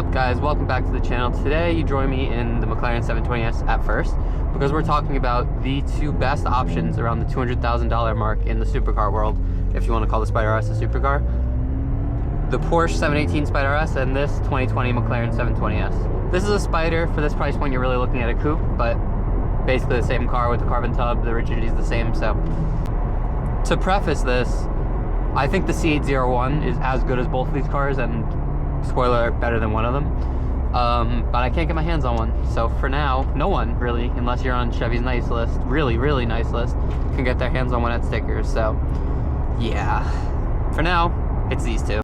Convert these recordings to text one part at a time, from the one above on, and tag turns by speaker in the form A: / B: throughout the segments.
A: up, guys? Welcome back to the channel. Today you join me in the Mclaren 720S at first because we're talking about the two best options around the $200,000 mark in the supercar world, if you want to call the Spyder RS a supercar. The Porsche 718 Spyder RS and this 2020 McLaren 720S. This is a Spyder. For this price point, you're really looking at a coupe, but basically the same car with the carbon tub. The rigidity is the same. So to preface this, I think the C801 is as good as both of these cars, and spoiler alert, better than one of them. But I can't get my hands on one. So for now, no one really, unless you're on Chevy's nice list, really nice list, can get their hands on one at Stickers. So yeah, for now, it's these two.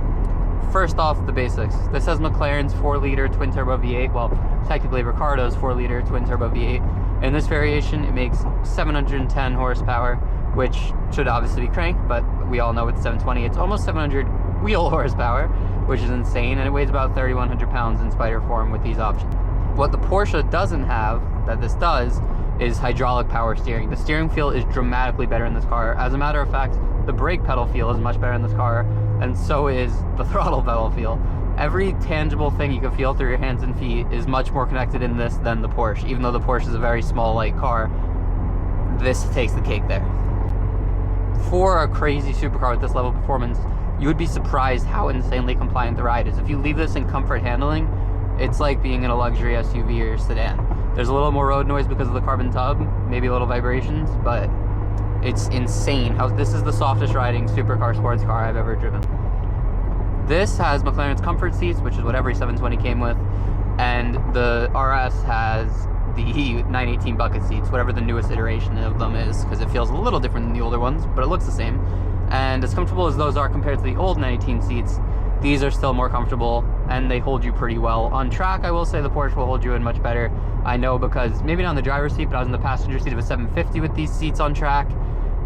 A: First off, the basics. This has McLaren's 4-liter twin-turbo V8. Well, technically Ricardo's 4-liter twin-turbo V8. In this variation, it makes 710 horsepower, which should obviously be crank, but we all know with the 720, it's almost 700 wheel horsepower, which is insane, and it weighs about 3,100 pounds in Spyder form with these options. What the Porsche doesn't have, that this does, is hydraulic power steering. The steering feel is dramatically better in this car. As a matter of fact, the brake pedal feel is much better in this car, and so is the throttle pedal feel. Every tangible thing you can feel through your hands and feet is much more connected in this than the Porsche. Even though the Porsche is a very small, light car, this takes the cake there. For a crazy supercar with this level of performance, you would be surprised how insanely compliant the ride is. If you leave this in comfort handling, it's like being in a luxury SUV or sedan. There's a little more road noise because of the carbon tub, maybe a little vibrations, but it's insane how this is the softest riding supercar sports car I've ever driven. This has McLaren's comfort seats, which is what every 720 came with, and the RS has the 918 bucket seats, whatever the newest iteration of them is, because it feels a little different than the older ones, but it looks the same. And as comfortable as those are compared to the old 918 seats, these are still more comfortable, and they hold you pretty well. On track, I will say the Porsche will hold you in much better. I know because, maybe not in the driver's seat, but I was in the passenger seat of a 750 with these seats on track,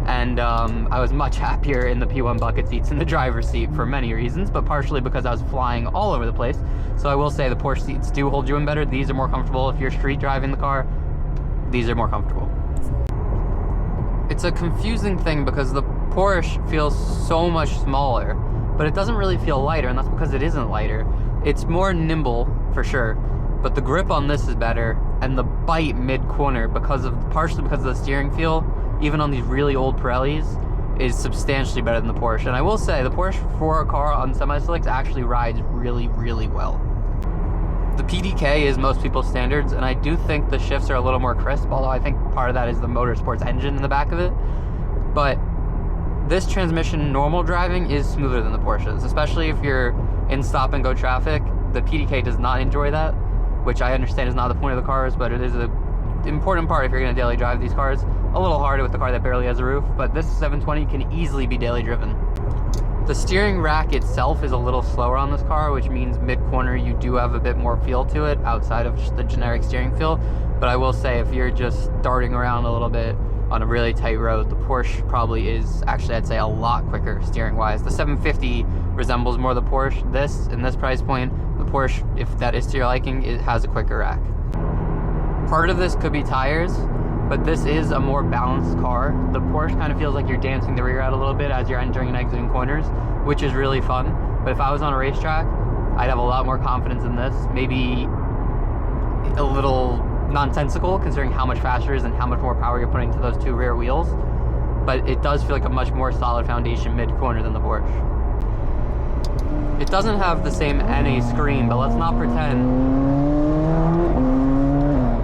A: and I was much happier in the P1 bucket seats in the driver's seat for many reasons, but partially because I was flying all over the place. So I will say the Porsche seats do hold you in better. These are more comfortable. If you're street driving the car, these are more comfortable. It's a confusing thing because the Porsche feels so much smaller, but it doesn't really feel lighter, and that's because it isn't lighter. It's more nimble for sure, but the grip on this is better, and the bite mid-corner, partially because of the steering feel, even on these really old Pirellis, is substantially better than the Porsche. And I will say, the Porsche for a car on semi-slicks actually rides really well. The PDK is most people's standards, and I do think the shifts are a little more crisp, although I think part of that is the motorsports engine in the back of it. But this transmission, normal driving, is smoother than the Porsches, especially if you're in stop-and-go traffic. The PDK does not enjoy that, which I understand is not the point of the cars, but it is an important part if you're going to daily drive these cars. A little harder with the car that barely has a roof, but this 720 can easily be daily driven. The steering rack itself is a little slower on this car, which means mid-corner you do have a bit more feel to it outside of just the generic steering feel. But I will say, if you're just darting around a little bit on a really tight road, the Porsche probably is, actually I'd say, a lot quicker steering wise. The 750 resembles more the Porsche. This, in this price point, the Porsche, if that is to your liking, it has a quicker rack. Part of this could be tires, but this is a more balanced car. The Porsche kind of feels like you're dancing the rear out a little bit as you're entering and exiting corners, which is really fun. But if I was on a racetrack, I'd have a lot more confidence in this. Maybe a little nonsensical considering how much faster it is and how much more power you're putting to those two rear wheels. But it does feel like a much more solid foundation mid-corner than the Porsche. It doesn't have the same NA screen, but let's not pretend.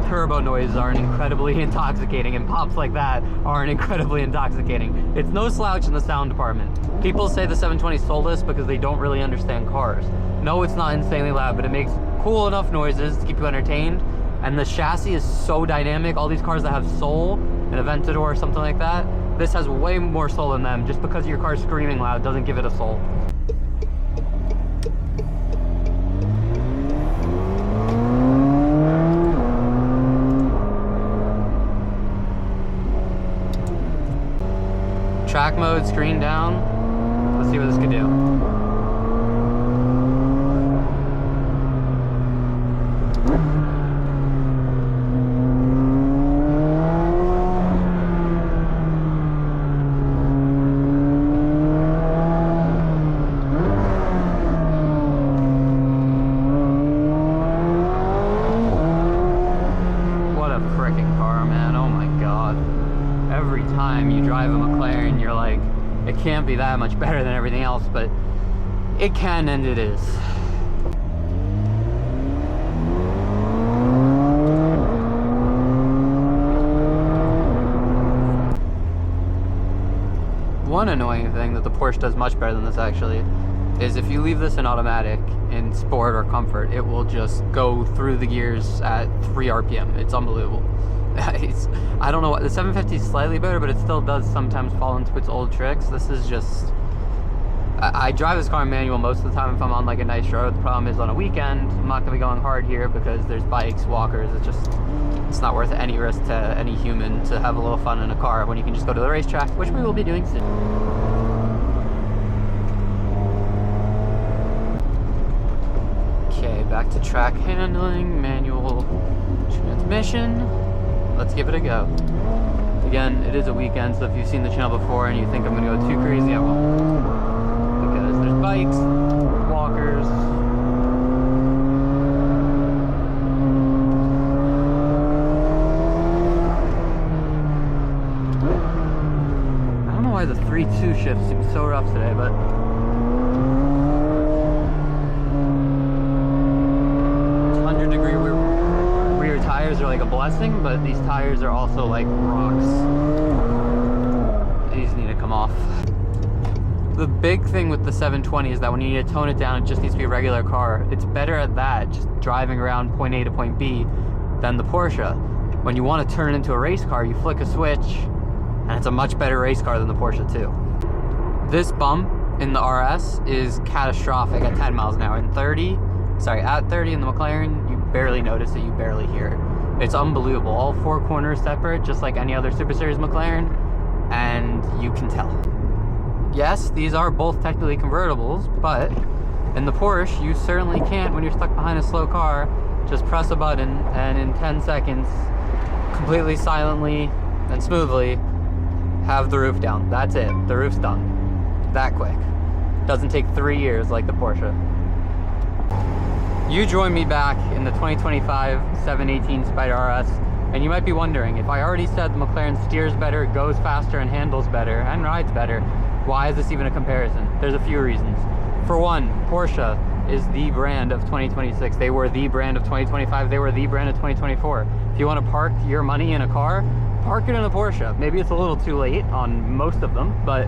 A: Turbo noises aren't incredibly intoxicating, and pops like that aren't incredibly intoxicating. It's no slouch in the sound department. People say the 720 is soulless because they don't really understand cars. No, it's not insanely loud, but it makes cool enough noises to keep you entertained, and the chassis is so dynamic. All these cars that have soul, an Aventador or something like that, this has way more soul in them. Just because your car's screaming loud doesn't give it a soul. Track mode, screen down. Let's see what this could do. man. Oh my god. Every time you drive a McLaren, you're like, it can't be that much better than everything else, but it can, and it is. One annoying thing that the Porsche does much better than this actually is if you leave this in automatic in sport or comfort, it will just go through the gears at 3 RPM. It's unbelievable. I don't know what, the 750 is slightly better, but it still does sometimes fall into its old tricks. This is just, I drive this car in manual most of the time if I'm on like a nice road. The problem is on a weekend, I'm not gonna be going hard here because there's bikes, walkers. It's not worth any risk to any human to have a little fun in a car when you can just go to the racetrack, which we will be doing soon. Okay, back to track handling, manual transmission. Let's give it a go. Again, it is a weekend, so if you've seen the channel before and you think I'm gonna go too crazy, I won't. Because there's bikes, walkers. I don't know why the 3-2 shift seems so rough today, but 100-degree rear tires are like a blessing, but these tires are also like rocks. These need to come off. The big thing with the 720 is that when you need to tone it down, it just needs to be a regular car. It's better at that, just driving around point A to point B, than the Porsche. When you want to turn it into a race car, you flick a switch, and it's a much better race car than the Porsche too. This bump in the RS is catastrophic at 10 miles an hour. At 30 in the McLaren, you barely notice it, you barely hear it. It's unbelievable. All 4 corners separate, just like any other Super Series McLaren, and you can tell. Yes, these are both technically convertibles, but in the Porsche, you certainly can't, when you're stuck behind a slow car, just press a button and in 10 seconds, completely silently and smoothly, have the roof down. That's it. The roof's done. That quick. Doesn't take 3 years like the Porsche. You join me back in the 2025 718 Spyder RS, and you might be wondering, if I already said the McLaren steers better, goes faster, and handles better, and rides better, why is this even a comparison? There's a few reasons. For one, Porsche is the brand of 2026. They were the brand of 2025. They were the brand of 2024. If you want to park your money in a car, park it in a Porsche. Maybe it's a little too late on most of them, but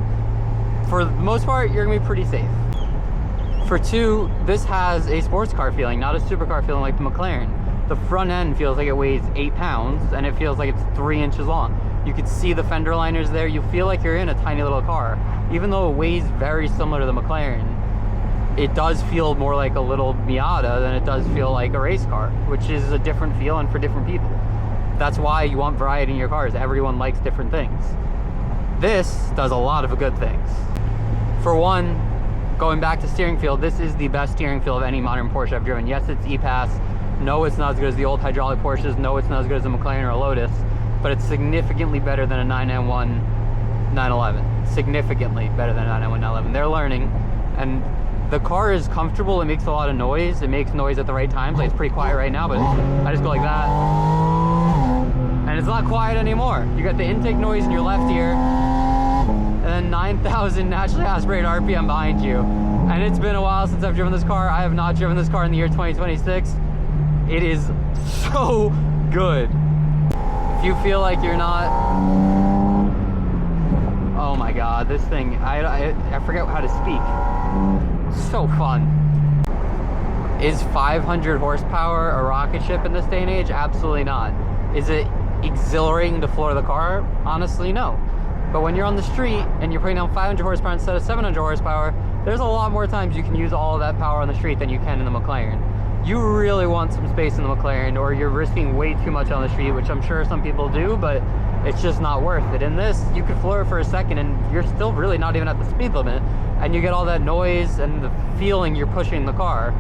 A: for the most part, you're gonna be pretty safe. For two, this has a sports car feeling, not a supercar feeling like the McLaren. The front end feels like it weighs 8 pounds, and it feels like it's 3 inches long. You can see the fender liners there. You feel like you're in a tiny little car. Even though it weighs very similar to the McLaren, it does feel more like a little Miata than it does feel like a race car, which is a different feel and for different people. That's why you want variety in your cars. Everyone likes different things. This does a lot of good things. For one, going back to steering feel, this is the best steering feel of any modern Porsche I've driven. Yes, it's E-Pass. No, it's not as good as the old hydraulic Porsches. No, it's not as good as a McLaren or a Lotus, but it's significantly better than a 991 911. Significantly better than a 991 911. They're learning, and the car is comfortable. It makes a lot of noise. It makes noise at the right times. Like, it's pretty quiet right now, but I just go like that, and it's not quiet anymore. You got the intake noise in your left ear, and then 9,000 naturally aspirated RPM behind you. And it's been a while since I've driven this car. I have not driven this car in the year 2026. It is so good. If you feel like you're not, oh my god, this thing, I forget how to speak. So fun. Is 500 horsepower a rocket ship in this day and age? Absolutely not. Is it exhilarating to floor the car? Honestly, no. But when you're on the street and you're putting down 500 horsepower instead of 700 horsepower, there's a lot more times you can use all of that power on the street than you can in the McLaren. You really want some space in the McLaren, or you're risking way too much on the street, which I'm sure some people do, but it's just not worth it. In this, you could floor it for a second and you're still really not even at the speed limit, and you get all that noise and the feeling you're pushing the car.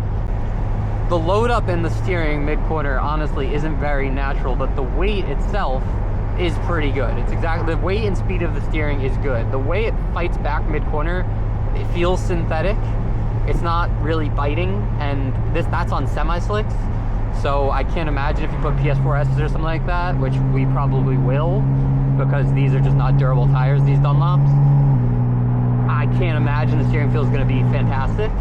A: The load up in the steering mid-corner honestly isn't very natural, but the weight itself is pretty good. It's exactly, the weight and speed of the steering is good. The way it fights back mid-corner, it feels synthetic. It's not really biting, and that's on semi-slicks. So I can't imagine if you put PS4S's or something like that, which we probably will, because these are just not durable tires, these Dunlops. I can't imagine the steering feel is going to be fantastic.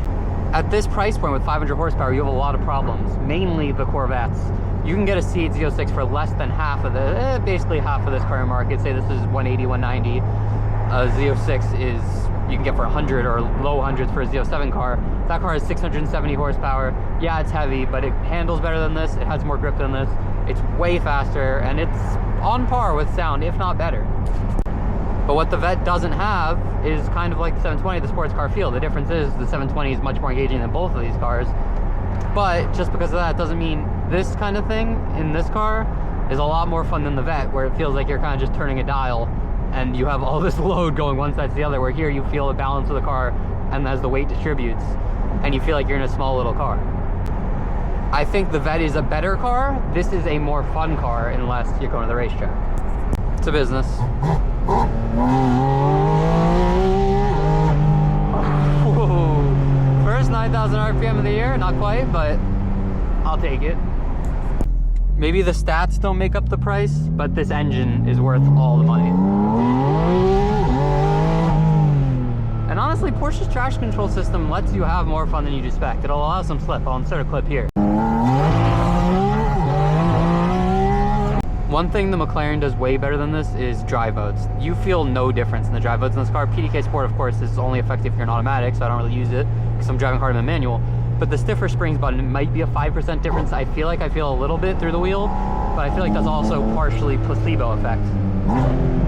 A: At this price point with 500 horsepower, you have a lot of problems, mainly the Corvettes. You can get a C8 Z06 for less than half of the, basically half of this current market. Say this is 180, 190. A Z06 is, you can get for 100 or low hundreds for a Z07 car. That car has 670 horsepower. Yeah, it's heavy, but it handles better than this. It has more grip than this. It's way faster, and it's on par with sound, if not better. But what the Vet doesn't have is kind of like the 720, the sports car feel. The difference is the 720 is much more engaging than both of these cars. But just because of that doesn't mean this kind of thing in this car is a lot more fun than the Vet, where it feels like you're kind of just turning a dial and you have all this load going one side to the other, where here you feel the balance of the car and as the weight distributes, and you feel like you're in a small little car. I think the Vet is a better car. This is a more fun car unless you're going to the racetrack. It's a business. Whoa. First 9,000 RPM of the year, not quite, but I'll take it. Maybe the stats don't make up the price, but this engine is worth all the money. And honestly, Porsche's traction control system lets you have more fun than you'd expect. It'll allow some slip. I'll insert a clip here. One thing the McLaren does way better than this is drive modes. You feel no difference in the drive modes in this car. PDK Sport, of course, is only effective if you're an automatic, so I don't really use it because I'm driving hard in the manual. But the stiffer springs button, it might be a 5% difference. I feel like I feel a little bit through the wheel, but I feel like that's also partially placebo effect.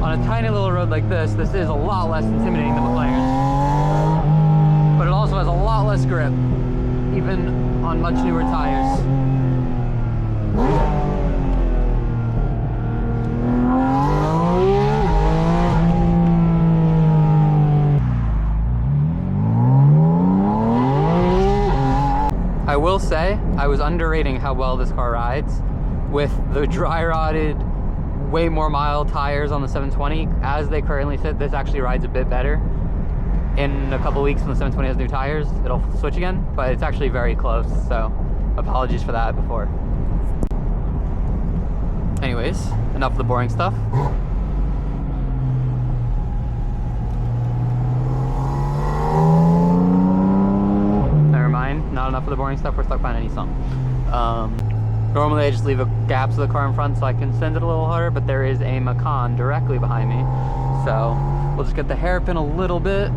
A: On a tiny little road like this is a lot less intimidating than McLaren. But it also has a lot less grip, even on much newer tires. I will say, I was underrating how well this car rides. With the dry rotted, way more mild tires on the 720, as they currently sit, this actually rides a bit better. In a couple weeks when the 720 has new tires, it'll switch again, but it's actually very close, so apologies for that before. Anyways, enough of the boring stuff. Not enough of the boring stuff, we're stuck behind any song. Normally I just leave a gap to the car in front so I can send it a little harder, but there is a Macan directly behind me. So we'll just get the hairpin a little bit.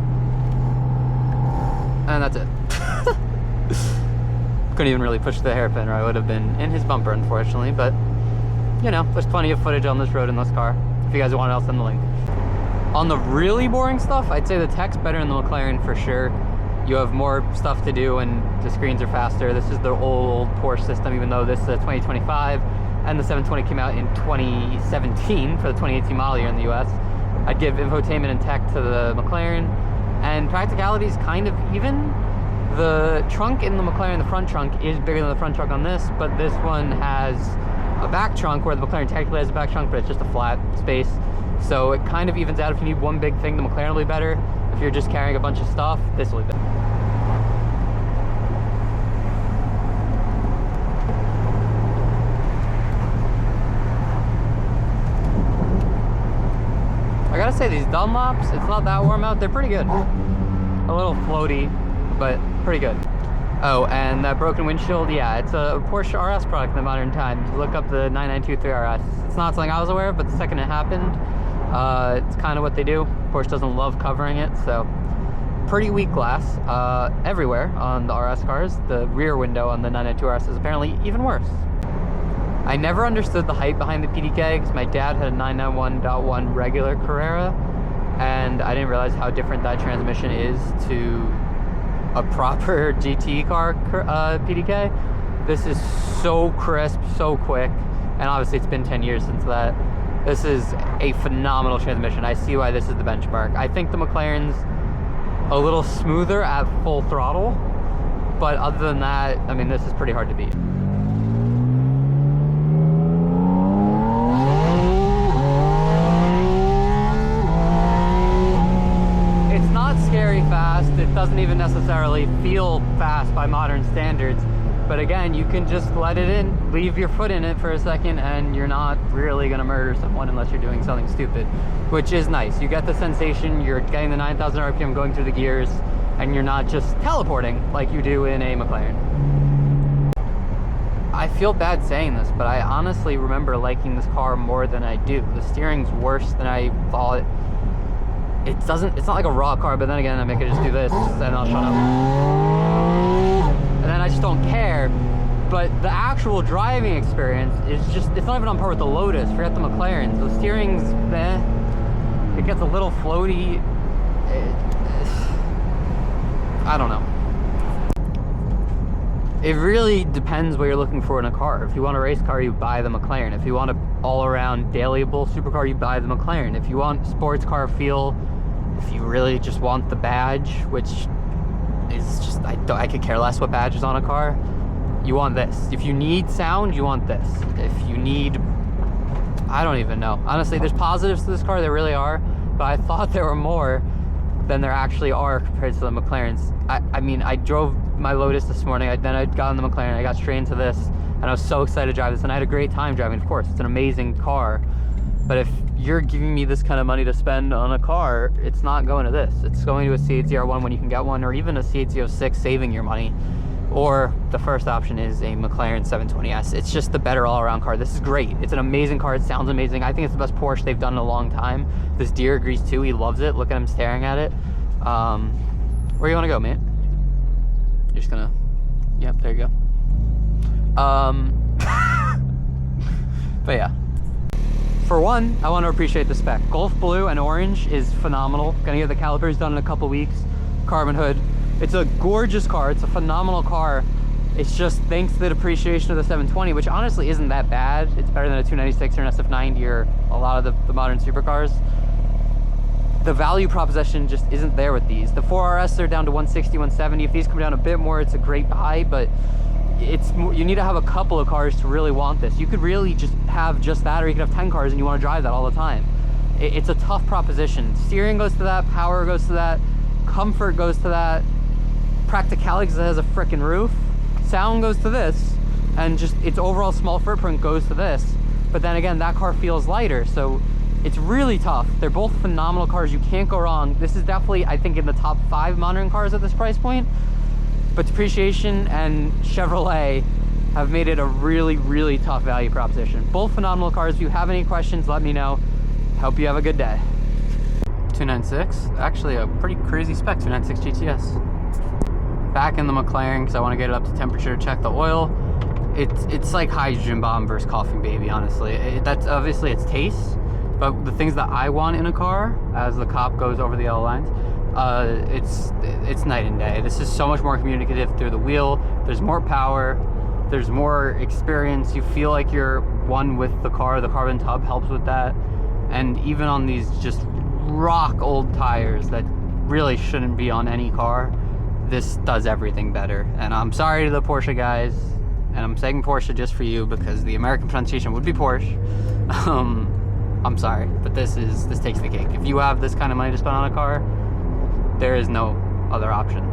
A: And that's it. Couldn't even really push the hairpin or I would have been in his bumper, unfortunately, but you know, there's plenty of footage on this road in this car. If you guys want it, I'll send the link. On the really boring stuff, I'd say the tech's better in the McLaren for sure. You have more stuff to do and the screens are faster. This is the old Porsche system, even though this is a 2025 and the 720 came out in 2017 for the 2018 model year in the US. I'd give infotainment and tech to the McLaren, and practicality is kind of even. The trunk in the McLaren, the front trunk, is bigger than the front trunk on this, but this one has a back trunk where the McLaren technically has a back trunk, but it's just a flat space. So it kind of evens out. If you need one big thing, the McLaren will be better. If you're just carrying a bunch of stuff, this will be better. I gotta say, these Dunlops, it's not that warm out, they're pretty good. A little floaty, but pretty good. Oh, and that broken windshield, yeah, it's a Porsche RS product in the modern times. Look up the 9923 RS. It's not something I was aware of, but the second it happened, it's kind of what they do. Porsche doesn't love covering it, so pretty weak glass everywhere on the RS cars. The rear window on the 992 RS is apparently even worse. I never understood the hype behind the PDK because my dad had a 991.1 regular Carrera, and I didn't realize how different that transmission is to a proper GT car PDK. This is so crisp, so quick, and obviously it's been 10 years since that. This is a phenomenal transmission. I see why this is the benchmark. I think the McLaren's a little smoother at full throttle, but other than that, I mean, this is pretty hard to beat. It's not scary fast. It doesn't even necessarily feel fast by modern standards, But again, you can just let it in, leave your foot in it for a second, and you're not really gonna murder someone unless you're doing something stupid, which is nice. You get the sensation, you're getting the 9,000 RPM going through the gears, and you're not just teleporting like you do in a McLaren. I feel bad saying this, but I honestly remember liking this car more than I do. The steering's worse than I thought. It's not like a raw car, but then again, I could just do this, and I'll shut up. And then I just don't care. But the actual driving experience is just, it's not even on par with the Lotus. Forget the McLarens. The steering's meh. It gets a little floaty. I don't know. It really depends what you're looking for in a car. If you want a race car, you buy the McLaren. If you want an all-around dailyable supercar, you buy the McLaren. If you want sports car feel, if you really just want the badge, which is just, I could care less what badge is on a car, you want this. If you need sound, you want this. If you need, I don't even know. Honestly, there's positives to this car, there really are, but I thought there were more than there actually are compared to the McLarens. I mean, I drove my Lotus this morning, then I got on the McLaren, I got straight into this, and I was so excited to drive this, and I had a great time driving. Of course, it's an amazing car, but if you're giving me this kind of money to spend on a car, it's not going to this. It's going to a C8 ZR1 when you can get one, or even a C8 Z06, saving your money. Or the first option is a McLaren 720S. It's just the better all-around car. This is great. It's an amazing car. It sounds amazing. I think it's the best Porsche they've done in a long time. This deer agrees too. He loves it. Look at him staring at it. Where you want to go, man? You're just gonna, yep, there you go. But yeah. For one, I want to appreciate the spec. Gulf blue and orange is phenomenal. Gonna get the calipers done in a couple weeks. Carbon hood. It's a gorgeous car. It's a phenomenal car. It's just thanks to the depreciation of the 720, which honestly isn't that bad. It's better than a 296 or an SF90 or a lot of the modern supercars. The value proposition just isn't there with these. The 4RS are down to 160, 170. If these come down a bit more, it's a great buy, but you need to have a couple of cars to really want this. You could really just have just that, or you could have 10 cars and you want to drive that all the time. It's a tough proposition. Steering goes to that, power goes to that, comfort goes to that, practicality because it has a freaking roof, sound goes to this, and just its overall small footprint goes to this. But then again, that car feels lighter, so it's really tough. They're both phenomenal cars. You can't go wrong. This is definitely, I think, in the top 5 modern cars at this price point. But depreciation and Chevrolet have made it a really, really tough value proposition. Both phenomenal cars. If you have any questions, let me know. Hope you have a good day. 296, actually a pretty crazy spec 296 GTS. Back in the McLaren because I want to get it up to temperature to check the oil. It's like hydrogen bomb versus coughing baby, honestly. That's obviously its taste. But the things that I want in a car, as the cop goes over the yellow lines, it's night and day. This is so much more communicative through the wheel. There's more power. There's more experience. You feel like you're one with the car. The carbon tub helps with that. And even on these just rock old tires that really shouldn't be on any car, this does everything better. And I'm sorry to the Porsche guys, and I'm saying Porshce just for you because the American pronunciation would be Porsche. I'm sorry, but this takes the cake. If you have this kind of money to spend on a car, there is no other option.